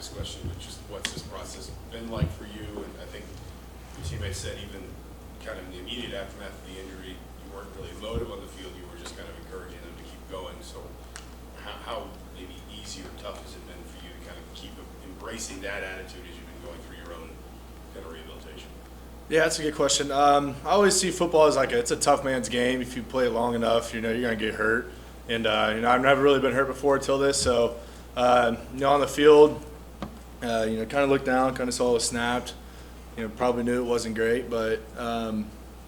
next question, but just what's this process been like for you? And I think your teammates said even kind of in the immediate aftermath of the injury, you weren't really emotive on the field. You were just kind of encouraging them to keep going. So how maybe easy or tough has it been for you to kind of keep embracing that attitude as you've been going through your own kind of rehabilitation? Yeah, that's a good question. I always see football as it's a tough man's game. If you play it long enough, you're gonna get hurt. And I've never really been hurt before until this. So on the field, kind of looked down, kind of saw it was snapped. Probably knew it wasn't great, but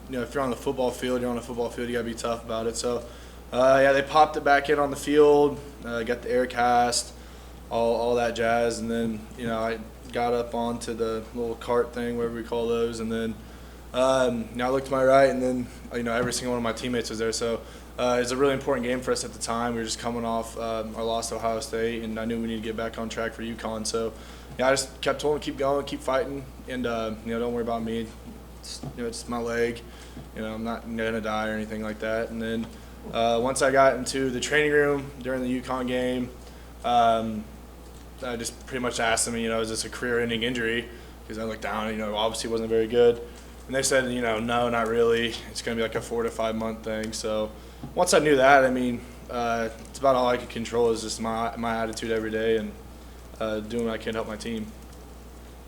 if you're on the football field, you gotta be tough about it. So they popped it back in on the field, got the air cast, all that jazz, and then I got up onto the little cart thing, whatever we call those, and then I looked to my right, and then every single one of my teammates was there. So it was a really important game for us at the time. We were just coming off our loss to Ohio State, and I knew we needed to get back on track for UConn. So I just kept telling them keep going, keep fighting, and don't worry about me. It's my leg. I'm not gonna die or anything like that. And then once I got into the training room during the UConn game, I just pretty much asked them, is this a career-ending injury? Because I looked down, obviously wasn't very good. And they said, no, not really. It's going to be like a 4 to 5 month thing. So once I knew that, it's about all I could control is just my attitude every day and doing what I can to help my team.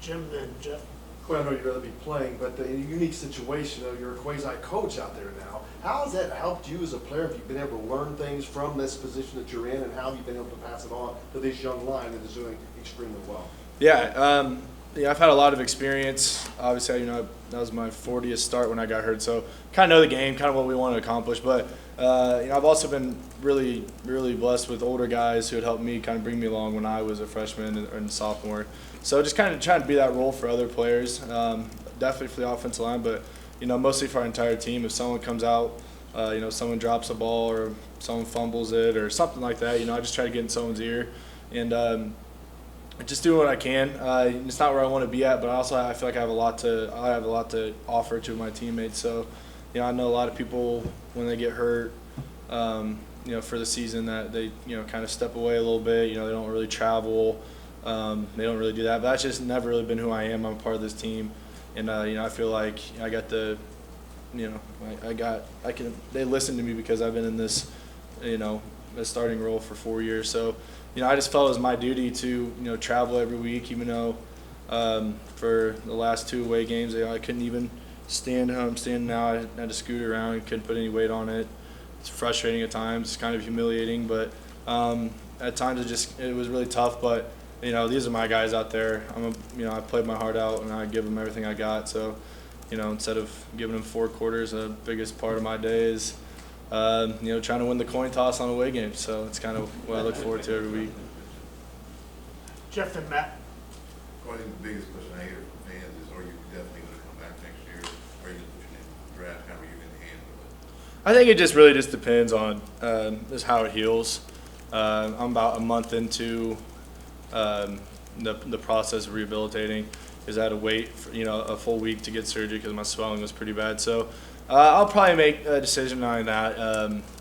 Jim, then Jeff. Well, I know you'd rather be playing, but in a unique situation, you're a quasi-coach out there now. How has that helped you as a player? Have you been able to learn things from this position that you're in, and how have you been able to pass it on to this young line that is doing extremely well? Yeah, I've had a lot of experience. Obviously, that was my 40th start when I got hurt, so kind of know the game, kind of what we want to accomplish. But I've also been really, really blessed with older guys who had helped me kind of bring me along when I was a freshman and sophomore. So just kind of trying to be that role for other players, definitely for the offensive line, but mostly for our entire team. If someone comes out, someone drops a ball or someone fumbles it or something like that, I just try to get in someone's ear and just doing what I can. It's not where I want to be at, but I feel like I have a lot to offer to my teammates. So, I know a lot of people when they get hurt, for the season that they kind of step away a little bit. They don't really travel. They don't really do that. But that's just never really been who I am. I'm a part of this team, and I feel like I got the, they listen to me because I've been in this, a starting role for 4 years. So, I just felt it was my duty to, travel every week, even though for the last 2 away games, I couldn't even stand how I'm standing now. I had to scoot around, couldn't put any weight on it. It's frustrating at times. It's kind of humiliating, but at times it was really tough. But these are my guys out there. I played my heart out and I give them everything I got. So, instead of giving them 4 quarters, the biggest part of my day is trying to win the coin toss on away games. So it's kind of what I look forward to every week. Jeff and Matt. Well, I think the biggest question I hear from fans is, are you definitely going to come back next year? Are you going to put your name in the draft? How are you going to handle it? I think it just really depends on just how it heals. I'm about a month into the process of rehabilitating. Because I had to wait for, a full week to get surgery because my swelling was pretty bad. So I'll probably make a decision on that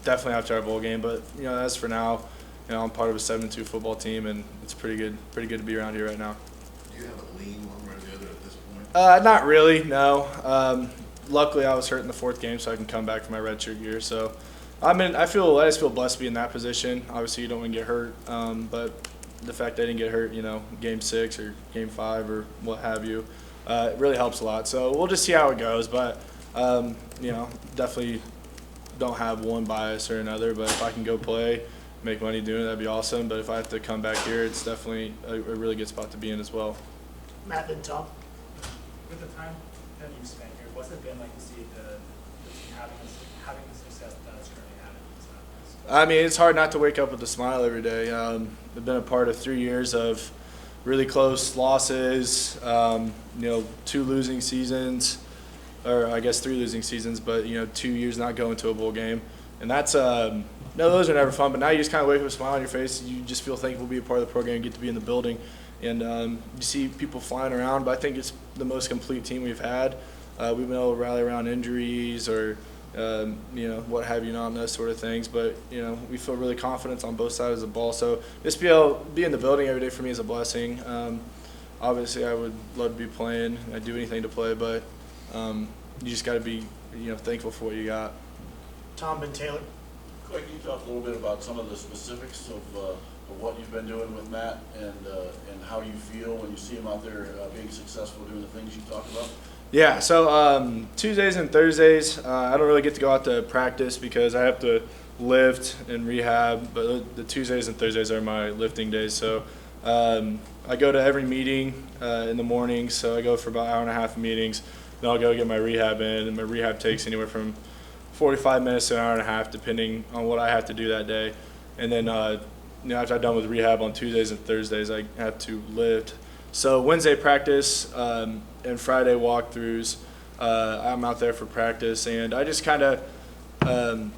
definitely after our bowl game. But as for now, I'm part of a 7-2 football team, and it's pretty good to be around here right now. Do you have a lean one way or the other at this point? Not really, no. Luckily, I was hurt in the 4th game, so I can come back for my redshirt year. So I just feel blessed to be in that position. Obviously, you don't want to get hurt, but the fact that I didn't get hurt, game 6 or game 5 or what have you, it really helps a lot. So we'll just see how it goes. But definitely don't have one bias or another. But if I can go play, make money doing it, that'd be awesome. But if I have to come back here, it's definitely a really good spot to be in as well. Matt and Tom. With the time that you've spent here, what's it been like to see the team having the success that it's currently having? It's hard not to wake up with a smile every day. I've been a part of 3 years of really close losses, 2 losing seasons, or I guess 3 losing seasons, but 2 years not going to a bowl game, and that's those are never fun. But now you just kind of wake up with a smile on your face. You just feel thankful to be a part of the program, and get to be in the building, and you see people flying around. But I think it's the most complete team we've had. We've been able to rally around injuries or what have you not, and those sort of things. But, we feel really confident on both sides of the ball. So just be in the building every day for me is a blessing. Obviously, I would love to be playing. I'd do anything to play, but you just got to be, thankful for what you got. Tom and Taylor. Coy, can you talk a little bit about some of the specifics of what you've been doing with Matt and how you feel when you see him out there being successful doing the things you talked about? Yeah, so Tuesdays and Thursdays, I don't really get to go out to practice because I have to lift and rehab, but the Tuesdays and Thursdays are my lifting days. So I go to every meeting in the morning, so I go for about an hour and a half of meetings. Then I'll go get my rehab in, and my rehab takes anywhere from 45 minutes to an hour and a half, depending on what I have to do that day. And then after I'm done with rehab on Tuesdays and Thursdays, I have to lift. So Wednesday practice and Friday walkthroughs, I'm out there for practice, and I just kind of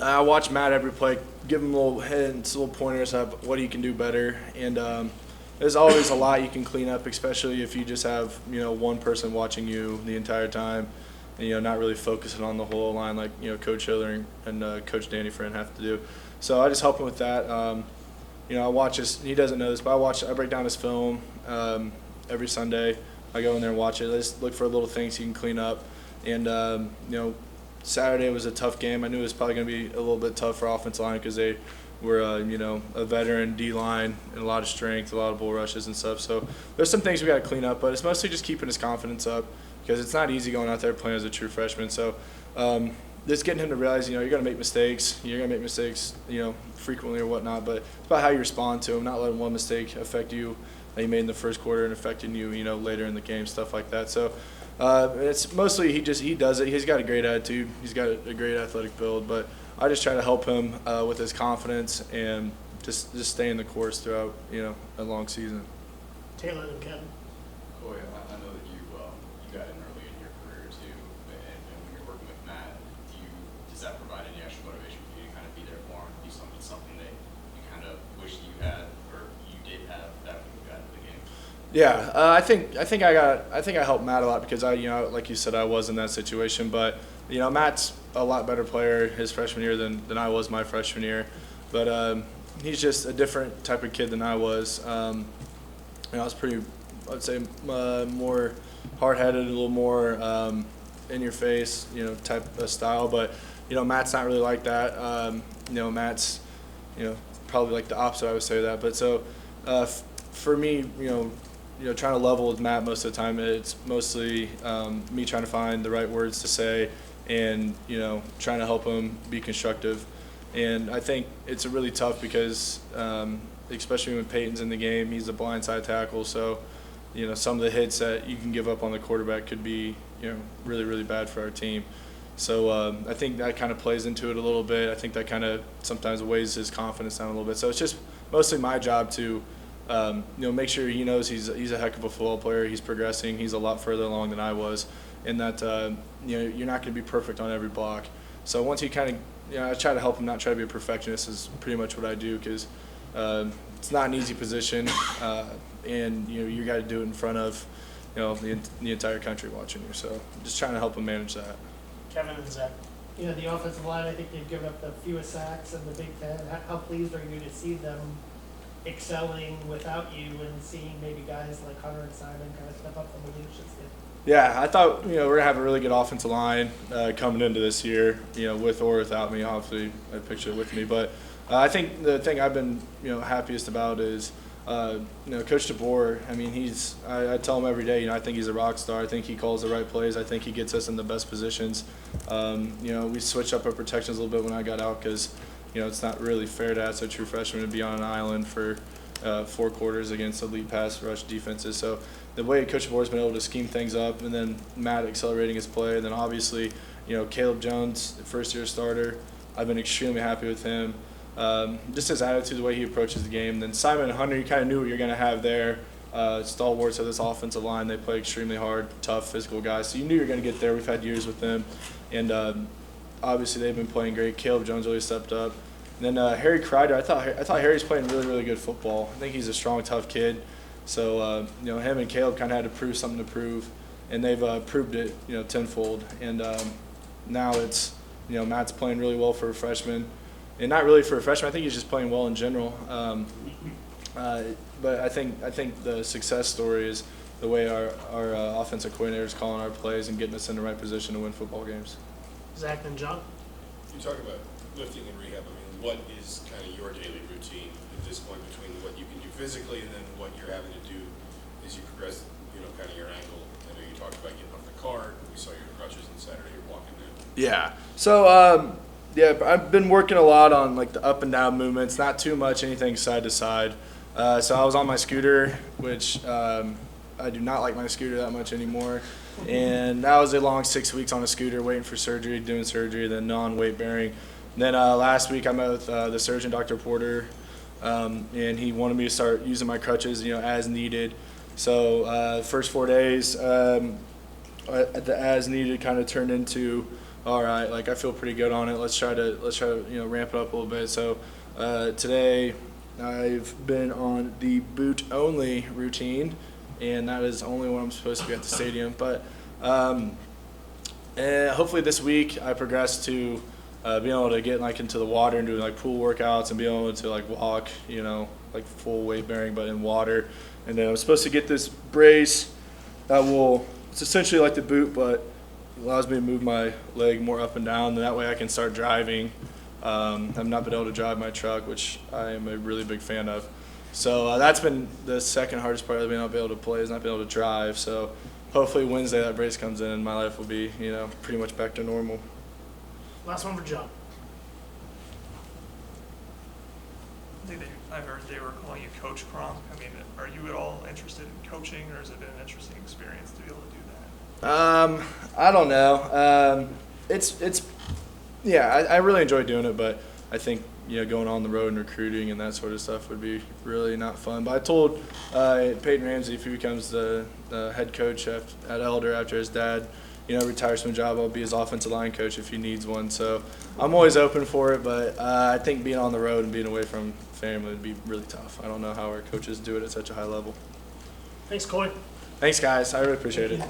I watch Matt every play, give him little hints, little pointers of what he can do better, and there's always a lot you can clean up, especially if you just have one person watching you the entire time, and not really focusing on the whole line like Coach Hiller and Coach Danny Friend have to do. So I just help him with that. I watch his. He doesn't know this, but I break down his film every Sunday. I go in there and watch it. I just look for little things he can clean up. And Saturday was a tough game. I knew it was probably going to be a little bit tough for offensive line because they were a veteran D line and a lot of strength, a lot of bull rushes and stuff. So there's some things we got to clean up, but it's mostly just keeping his confidence up because it's not easy going out there playing as a true freshman. So just getting him to realize, you're going to make mistakes. You're going to make mistakes, frequently or whatnot. But it's about how you respond to them, not letting one mistake affect you that you made in the first quarter and affecting you, later in the game, stuff like that. So it's mostly he does it. He's got a great attitude. He's got a great athletic build. But I just try to help him with his confidence and just stay in the course throughout, a long season. Taylor and Kevin. Coy, I know that you got in early in your career too, and when you're working with Matt, does that provide any extra motivation for you to kind of be there for him, do something that you kind of wish that you had or you did have that when you got into the game? Yeah, I think I helped Matt a lot because like you said, I was in that situation. But Matt's a lot better player his freshman year than I was my freshman year. But he's just a different type of kid than I was. I was pretty, I'd say, more hard-headed, a little more in your face, type of style. But Matt's not really like that. Matt's probably like the opposite. I would say that. But so for me, trying to level with Matt most of the time, it's mostly me trying to find the right words to say and trying to help him be constructive. And I think it's really tough because especially when Peyton's in the game, he's a blindside tackle. So some of the hits that you can give up on the quarterback could be really, really bad for our team. So I think that kind of plays into it a little bit. I think that kind of sometimes weighs his confidence down a little bit. So it's just mostly my job to make sure he knows he's a heck of a football player. He's progressing. He's a lot further along than I was, and that you're not going to be perfect on every block. So once he kind of I try to help him not try to be a perfectionist is pretty much what I do because it's not an easy position, and you got to do it in front of the entire country watching you. So just trying to help him manage that. Kevin and Zach. The offensive line, I think they've given up the fewest sacks in the Big Ten. How pleased are you to see them excelling without you and seeing maybe guys like Hunter and Simon kind of step up from the leadership skill? Yeah, I thought we're gonna have a really good offensive line coming into this year. With or without me. Obviously, I picture it with me, but I think the thing I've been happiest about is Coach DeBoer. I mean, I tell him every day. I think he's a rock star. I think he calls the right plays. I think he gets us in the best positions. We switched up our protections a little bit when I got out because it's not really fair to ask a true freshman to be on an island for 4 quarters against elite pass rush defenses. So the way Coach DeBoer's been able to scheme things up, and then Matt accelerating his play, and then obviously Caleb Jones, first-year starter. I've been extremely happy with him. Just his attitude, the way he approaches the game. Then Simon and Hunter, you kind of knew what you're going to have there. Stalwarts of this offensive line. They play extremely hard, tough, physical guys. So you knew you were going to get there. We've had years with them. And obviously they've been playing great. Caleb Jones really stepped up. And then Harry Kreider, I thought Harry's playing really, really good football. I think he's a strong, tough kid. So, him and Caleb kind of had to prove something to prove. And they've proved it, tenfold. And, now it's, Matt's playing really well for a freshman, and not really for a freshman. I think he's just playing well in general. But I think the success story is the way our offensive coordinator is calling our plays and getting us in the right position to win football games. Zach and John? You talk about lifting and rehab. I mean, what is kind of your daily routine at this point between what you can do physically and then what you're having to do as you progress, kind of your ankle? I know you talked about getting off the cart. We saw your crutches on Saturday. You're walking in. Yeah. So, I've been working a lot on like the up and down movements, not too much anything side to side. So I was on my scooter, which I do not like my scooter that much anymore. And that was a long 6 weeks on a scooter, waiting for surgery, doing surgery, then non-weight bearing. Then last week I met with the surgeon, Dr. Porter, and he wanted me to start using my crutches, as needed. So first 4 days, the as needed kind of turned into, all right, like I feel pretty good on it. Let's try to ramp it up a little bit. So today I've been on the boot only routine, and that is only when I'm supposed to be at the stadium. But and hopefully this week I progress to being able to get like into the water and do like pool workouts and be able to like walk, like full weight bearing but in water. And then I'm supposed to get this brace that it's essentially like the boot, but allows me to move my leg more up and down. And that way I can start driving. I've not been able to drive my truck, which I am a really big fan of. So that's been the second hardest part of being not able to play, is not being able to drive. So hopefully Wednesday that brace comes in and my life will be, pretty much back to normal. Last one for John. I think I heard they were calling you Coach Cronk. I mean, are you at all interested in coaching, or has it been an interesting experience to be able to do that? I don't know. I really enjoy doing it, but I think, going on the road and recruiting and that sort of stuff would be really not fun. But I told Peyton Ramsey, if he becomes the head coach at Elder after his dad, retires from a job, I'll be his offensive line coach if he needs one. So I'm always open for it, but I think being on the road and being away from family would be really tough. I don't know how our coaches do it at such a high level. Thanks, Coy. Thanks, guys. I really appreciate it.